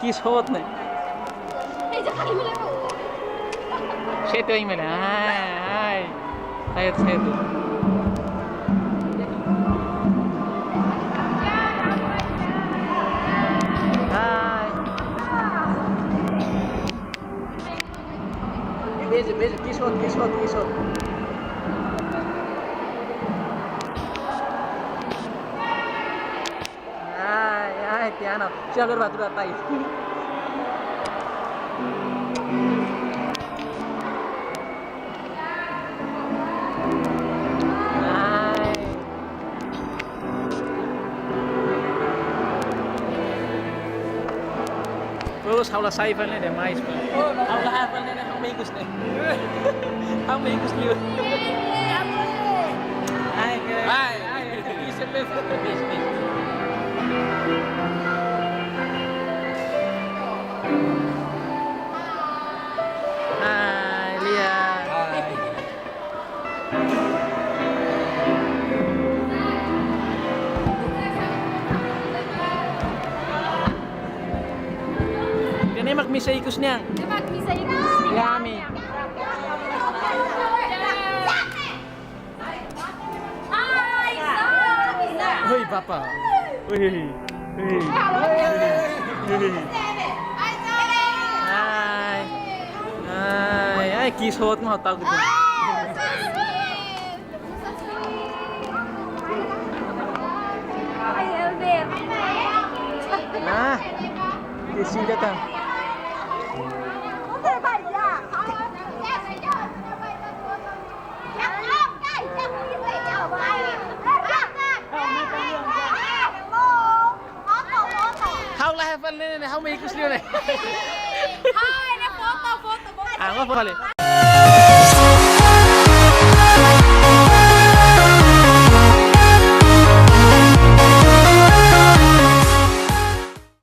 किस होत नाही शेत मला हाय हाय शेत हाय बेज किस होत हाय त्या ना चल बाजू आता Terus haulah saya pun ada mais pun. Haulah apa ni? Hau mengikut ni. Hau mengikut ni. Hai. Bisa bisa. Hai, lihat. Hai. Ini magmisa ikus niya. Magmisa ikus. Yummy. Hoi papa. Hoi. Hai, kiss hot mo tawag ko. Ah, kissing datang. Hau lah hafal ni, hau mengikut liu ni. Hai, ni foto. Ah, apa kali?